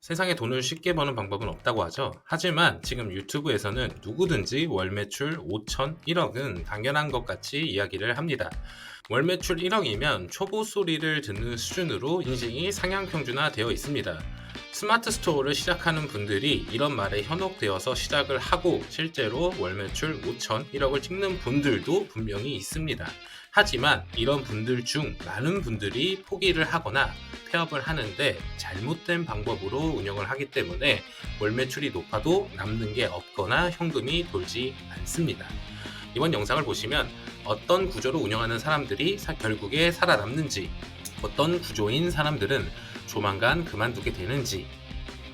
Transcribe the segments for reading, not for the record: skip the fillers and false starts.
세상에 돈을 쉽게 버는 방법은 없다고 하죠. 하지만 지금 유튜브에서는 누구든지 월 매출 5천, 1억은 당연한 것 같이 이야기를 합니다. 월 매출 1억이면 초보 소리를 듣는 수준으로 인식이 상향 평준화되어 있습니다. 스마트 스토어를 시작하는 분들이 이런 말에 현혹되어서 시작을 하고 실제로 월 매출 5천, 1억을 찍는 분들도 분명히 있습니다. 하지만 이런 분들 중 많은 분들이 포기를 하거나 폐업을 하는데 잘못된 방법으로 운영을 하기 때문에 월 매출이 높아도 남는 게 없거나 현금이 돌지 않습니다. 이번 영상을 보시면 어떤 구조로 운영하는 사람들이 결국에 살아남는지, 어떤 구조인 사람들은 조만간 그만두게 되는지,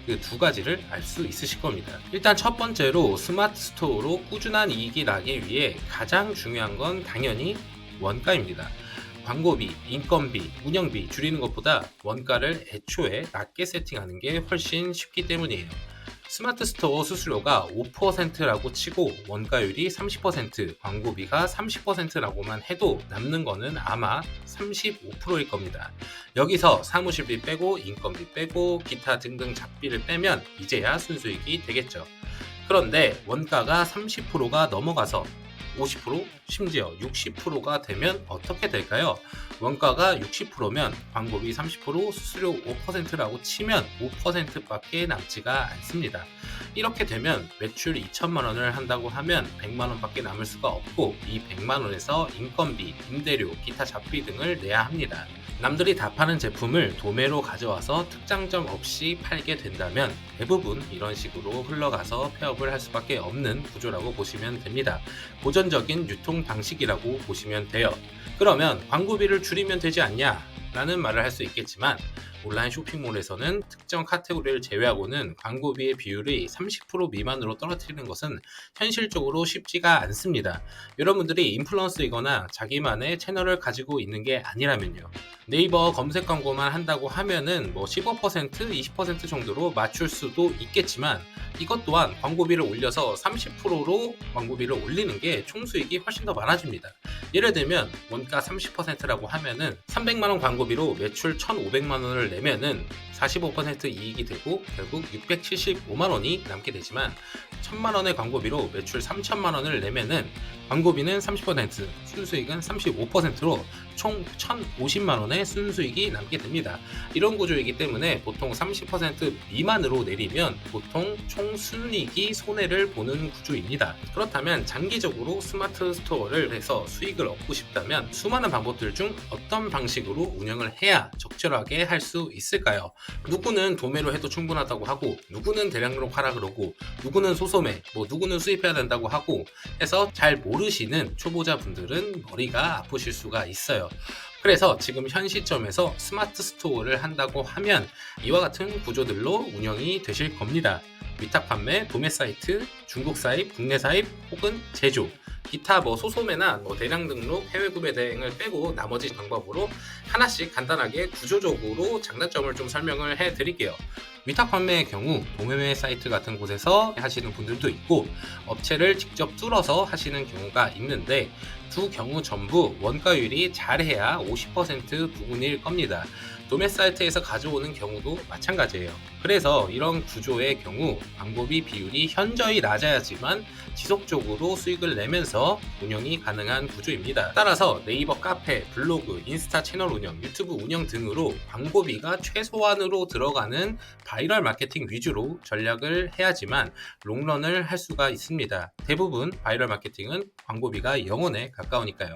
그 두 가지를 알 수 있으실 겁니다. 일단 첫 번째로 스마트 스토어로 꾸준한 이익이 나기 위해 가장 중요한 건 당연히 원가입니다. 광고비, 인건비, 운영비 줄이는 것보다 원가를 애초에 낮게 세팅하는 게 훨씬 쉽기 때문이에요. 스마트 스토어 수수료가 5%라고 치고 원가율이 30%, 광고비가 30%라고만 해도 남는 거는 아마 35%일 겁니다. 여기서 사무실비 빼고 인건비 빼고 기타 등등 잡비를 빼면 이제야 순수익이 되겠죠. 그런데 원가가 30%가 넘어가서 50%, 심지어 60%가 되면 어떻게 될까요? 원가가 60%면 광고비 30%, 수수료 5%라고 치면 5%밖에 남지가 않습니다. 이렇게 되면 매출 2천만 원을 한다고 하면 100만 원밖에 남을 수가 없고 이 100만 원에서 인건비, 임대료, 기타 잡비 등을 내야 합니다. 남들이 다 파는 제품을 도매로 가져와서 특장점 없이 팔게 된다면 대부분 이런 식으로 흘러가서 폐업을 할 수밖에 없는 구조라고 보시면 됩니다. 고전적인 유통 방식이라고 보시면 돼요. 그러면 광고비를 줄이면 되지 않냐? 라는 말을 할 수 있겠지만 온라인 쇼핑몰에서는 특정 카테고리를 제외하고는 광고비의 비율이 30% 미만으로 떨어뜨리는 것은 현실적으로 쉽지가 않습니다. 여러분들이 인플루언서이거나 자기만의 채널을 가지고 있는 게 아니라면요. 네이버 검색 광고만 한다고 하면은 15%, 20% 정도로 맞출 수도 있겠지만 이것 또한 광고비를 올려서 30%로 광고비를 올리는 게 총수익이 훨씬 더 많아집니다. 예를 들면 원가 30%라고 하면은 300만 원 광고비로 매출 1,500만 원을 내면은 45% 이익이 되고 결국 675만 원이 남게 되지만 1,000만 원의 광고비로 매출 3천만 원을 내면은 광고비는 30%, 순수익은 35%로 총 1,050만 원의 순수익이 남게 됩니다. 이런 구조이기 때문에 보통 30% 미만으로 내리면 보통 총 순이익이 손해를 보는 구조입니다. 그렇다면 장기적으로 스마트 스토어를 해서 수익을 얻고 싶다면 수많은 방법들 중 어떤 방식으로 운영을 해야 적절하게 할 수 있을까요? 누구는 도매로 해도 충분하다고 하고 누구는 대량으로 팔아 그러고 누구는 소소매, 누구는 수입해야 된다고 하고 해서 잘 모르시는 초보자분들은 머리가 아프실 수가 있어요. 그래서 지금 현 시점에서 스마트 스토어를 한다고 하면 이와 같은 구조들로 운영이 되실 겁니다. 위탁 판매, 도매 사이트, 중국 사입, 국내 사입 혹은 제조, 기타 소소매나 대량 등록, 해외 구매 대행을 빼고 나머지 방법으로 하나씩 간단하게 구조적으로 장단점을 좀 설명을 해 드릴게요. 위탁 판매의 경우 도매매 사이트 같은 곳에서 하시는 분들도 있고 업체를 직접 뚫어서 하시는 경우가 있는데 두 경우 전부 원가율이 잘해야 50% 부근일 겁니다. 도매 사이트에서 가져오는 경우도 마찬가지예요. 그래서 이런 구조의 경우 광고비 비율이 현저히 낮아야지만 지속적으로 수익을 내면서 운영이 가능한 구조입니다. 따라서 네이버 카페, 블로그, 인스타 채널 운영, 유튜브 운영 등으로 광고비가 최소한으로 들어가는 바이럴 마케팅 위주로 전략을 해야지만 롱런을 할 수가 있습니다. 대부분 바이럴 마케팅은 광고비가 0원에 가까우니까요.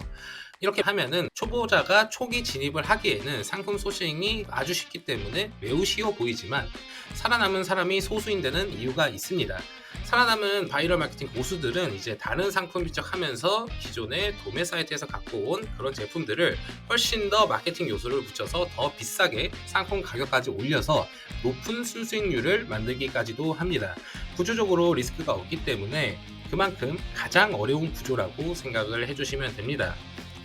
이렇게 하면은 초보자가 초기 진입을 하기에는 상품 소싱이 아주 쉽기 때문에 매우 쉬워 보이지만 살아남은 사람이 소수인 데는 이유가 있습니다. 살아남은 바이럴 마케팅 고수들은 이제 다른 상품 비척하면서 기존의 도매 사이트에서 갖고 온 그런 제품들을 훨씬 더 마케팅 요소를 붙여서 더 비싸게 상품 가격까지 올려서 높은 순수익률을 만들기까지도 합니다. 구조적으로 리스크가 없기 때문에 그만큼 가장 어려운 구조라고 생각을 해주시면 됩니다.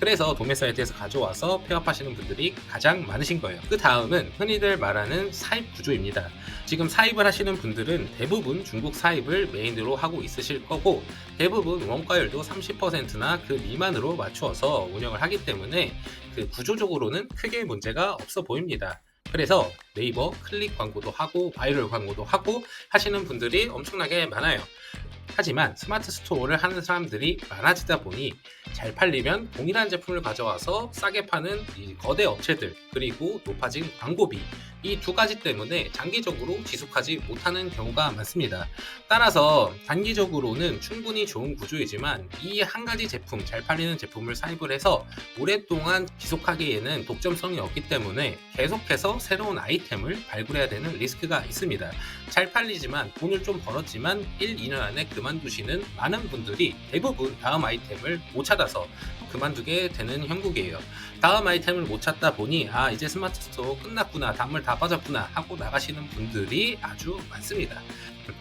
그래서 도매 사이트에서 가져와서 폐업하시는 분들이 가장 많으신 거예요. 그 다음은 흔히들 말하는 사입 구조입니다. 지금 사입을 하시는 분들은 대부분 중국 사입을 메인으로 하고 있으실 거고 대부분 원가율도 30%나 그 미만으로 맞추어서 운영을 하기 때문에 그 구조적으로는 크게 문제가 없어 보입니다. 그래서 네이버 클릭 광고도 하고 바이럴 광고도 하고 하시는 분들이 엄청나게 많아요. 하지만 스마트 스토어를 하는 사람들이 많아지다 보니 잘 팔리면 동일한 제품을 가져와서 싸게 파는 이 거대 업체들, 그리고 높아진 광고비, 이 두 가지 때문에 장기적으로 지속하지 못하는 경우가 많습니다. 따라서 단기적으로는 충분히 좋은 구조이지만 이 한 가지 제품, 잘 팔리는 제품을 사입을 해서 오랫동안 지속하기에는 독점성이 없기 때문에 계속해서 새로운 아이템을 발굴해야 되는 리스크가 있습니다. 잘 팔리지만 돈을 좀 벌었지만 1, 2년 안에 그만두시는 많은 분들이 대부분 다음 아이템을 못 찾아서 그만두게 되는 형국이에요. 다음 아이템을 못 찾다 보니 이제 스마트 스토어 끝났구나, 단물 다 빠졌구나 하고 나가시는 분들이 아주 많습니다.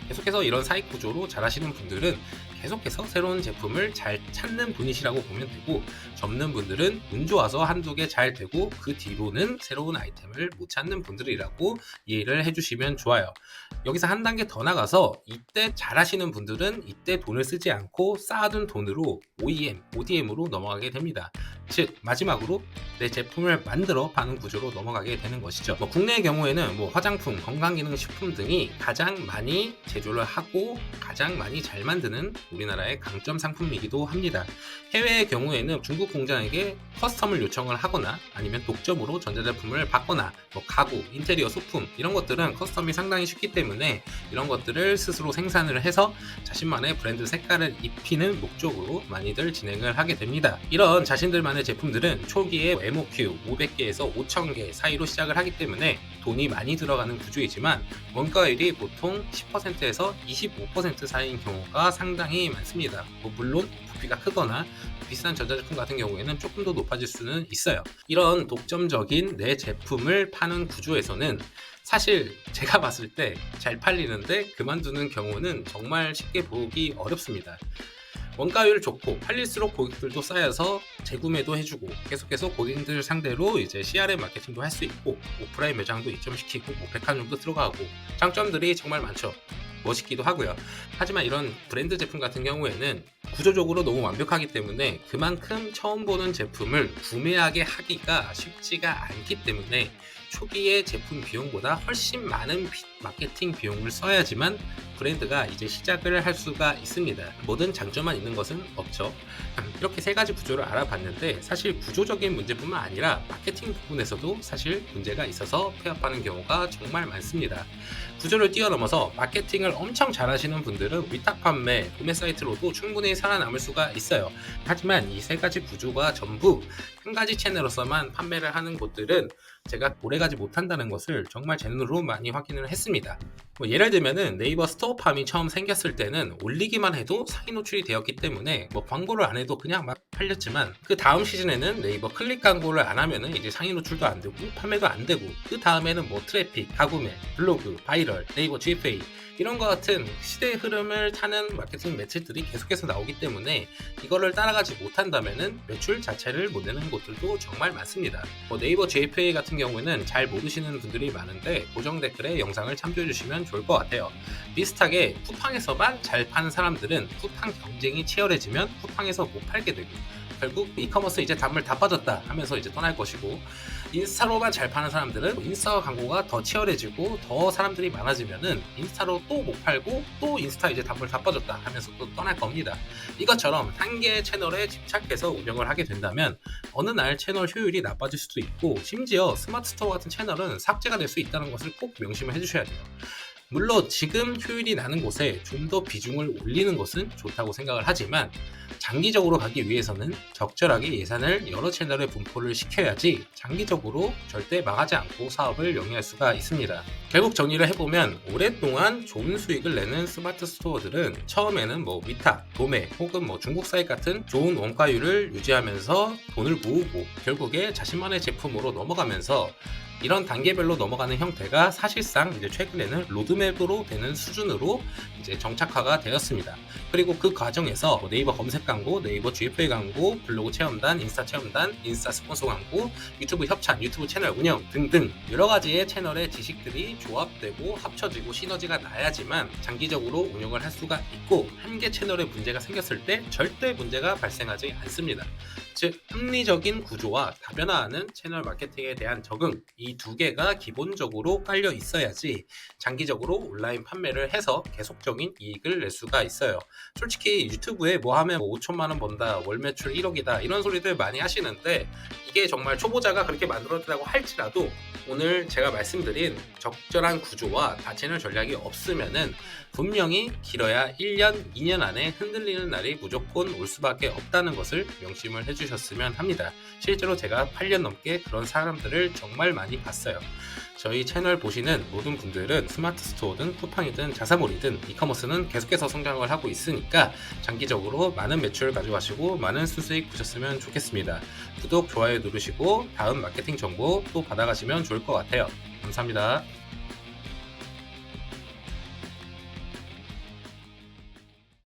계속해서 이런 사익 구조로 잘하시는 분들은 계속해서 새로운 제품을 잘 찾는 분이시라고 보면 되고, 접는 분들은 운 좋아서 한두 개 잘 되고 그 뒤로는 새로운 아이템을 못 찾는 분들이라고 이해를 해주시면 좋아요. 여기서 한 단계 더 나가서 이때 잘하시는 분들은 이때 돈을 쓰지 않고 쌓아둔 돈으로 OEM, ODM으로 넘어가게 됩니다. 즉 마지막으로 내 제품을 만들어 파는 구조로 넘어가게 되는 것이죠. 국내의 경우에는 화장품, 건강기능식품 등이 가장 많이 제조를 하고 가장 많이 잘 만드는 우리나라의 강점 상품이기도 합니다. 해외의 경우에는 중국 공장에게 커스텀을 요청을 하거나 아니면 독점으로 전자제품을 받거나 가구, 인테리어 소품 이런 것들은 커스텀이 상당히 쉽기 때문에 이런 것들을 스스로 생산을 해서 자신만의 브랜드 색깔을 입히는 목적으로 많이들 진행을 하게 됩니다. 이런 자신들만의 제품들은 초기에 MOQ 500개에서 5000개 사이로 시작을 하기 때문에 돈이 많이 들어가는 구조이지만 원가율이 보통 10%에서 25% 사이인 경우가 상당히 많습니다. 물론 부피가 크거나 비싼 전자제품 같은 경우에는 조금 더 높아질 수는 있어요. 이런 독점적인 내 제품을 파는 구조에서는 사실 제가 봤을 때 잘 팔리는데 그만두는 경우는 정말 쉽게 보기 어렵습니다. 원가율 좋고 팔릴수록 고객들도 쌓여서 재구매도 해주고 계속해서 고객들 상대로 이제 CRM 마케팅도 할 수 있고 오프라인 매장도 입점시키고 백화점도 들어가고 장점들이 정말 많죠. 멋있기도 하고요. 하지만 이런 브랜드 제품 같은 경우에는 구조적으로 너무 완벽하기 때문에 그만큼 처음 보는 제품을 구매하게 하기가 쉽지가 않기 때문에 초기의 제품 비용보다 훨씬 많은 마케팅 비용을 써야지만 브랜드가 이제 시작을 할 수가 있습니다. 모든 장점만 있는 것은 없죠. 이렇게 세 가지 구조를 알아봤는데 사실 구조적인 문제뿐만 아니라 마케팅 부분에서도 사실 문제가 있어서 폐업하는 경우가 정말 많습니다. 구조를 뛰어넘어서 마케팅을 엄청 잘하시는 분들은 위탁 판매, 구매 사이트로도 충분히 살아남을 수가 있어요. 하지만 이 세 가지 구조가 전부 한 가지 채널로서만 판매를 하는 곳들은 제가 오래가지 못한다는 것을 정말 제 눈으로 많이 확인을 했습니다. 예를 들면은 네이버 스토어팜이 처음 생겼을 때는 올리기만 해도 상위 노출이 되었기 때문에 광고를 안 해도 그냥 막 팔렸지만 그 다음 시즌에는 네이버 클릭 광고를 안 하면은 이제 상위 노출도 안 되고 판매도 안 되고 그 다음에는 트래픽, 가구매, 블로그, 바이럴, 네이버 GFA 이런 것 같은 시대의 흐름을 타는 마케팅 매체들이 계속해서 나오기 때문에 이거를 따라가지 못한다면은 매출 자체를 못 내는 곳들도 정말 많습니다. 네이버 GFA 같은 경우에는 잘 모르시는 분들이 많은데 고정 댓글에 영상을 참조해 주시면 좋을 것 같아요. 비슷하게 쿠팡에서만 잘 파는 사람들은 쿠팡 경쟁이 치열해지면 쿠팡에서 못 팔게 되고 결국 이커머스 이제 단물 다 빠졌다 하면서 이제 떠날 것이고, 인스타로만 잘 파는 사람들은 인스타 광고가 더 치열해지고 더 사람들이 많아지면은 인스타로 또 못 팔고 또 인스타 이제 단물 다 빠졌다 하면서 또 떠날 겁니다. 이것처럼 한 개의 채널에 집착해서 운영을 하게 된다면 어느 날 채널 효율이 나빠질 수도 있고 심지어 스마트 스토어 같은 채널은 삭제가 될 수 있다는 것을 꼭 명심을 해주셔야 돼요. 물론 지금 효율이 나는 곳에 좀 더 비중을 올리는 것은 좋다고 생각을 하지만 장기적으로 가기 위해서는 적절하게 예산을 여러 채널에 분포를 시켜야지 장기적으로 절대 망하지 않고 사업을 영위할 수가 있습니다. 결국 정리를 해보면 오랫동안 좋은 수익을 내는 스마트 스토어들은 처음에는 위탁, 도매 혹은 중국 사이트 같은 좋은 원가율을 유지하면서 돈을 모으고 결국에 자신만의 제품으로 넘어가면서 이런 단계별로 넘어가는 형태가 사실상 이제 최근에는 로드맵으로 되는 수준으로 이제 정착화가 되었습니다. 그리고 그 과정에서 네이버 검색 광고, 네이버 GFA 광고, 블로그 체험단, 인스타 체험단, 인스타 스폰서 광고, 유튜브 협찬, 유튜브 채널 운영 등등 여러 가지의 채널의 지식들이 조합되고 합쳐지고 시너지가 나야지만 장기적으로 운영을 할 수가 있고 한 개 채널에 문제가 생겼을 때 절대 문제가 발생하지 않습니다. 즉 합리적인 구조와 다변화하는 채널 마케팅에 대한 적응, 이 두 개가 기본적으로 깔려 있어야지 장기적으로 온라인 판매를 해서 계속적인 이익을 낼 수가 있어요. 솔직히 유튜브에 뭐 하면 5천만 원 번다, 월 매출 1억이다 이런 소리들 많이 하시는데, 이게 정말 초보자가 그렇게 만들었다고 할지라도 오늘 제가 말씀드린 적절한 구조와 다채널 전략이 없으면은 분명히 길어야 1년, 2년 안에 흔들리는 날이 무조건 올 수밖에 없다는 것을 명심을 해주셨으면 합니다. 실제로 제가 8년 넘게 그런 사람들을 정말 많이 봤어요. 저희 채널 보시는 모든 분들은 스마트 스토어든 쿠팡이든 자사몰이든 이커머스는 계속해서 성장을 하고 있으니까 장기적으로 많은 매출 가져가시고 많은 수수익 보셨으면 좋겠습니다. 구독, 좋아요 누르시고 다음 마케팅 정보 또 받아가시면 좋을 것 같아요. 감사합니다.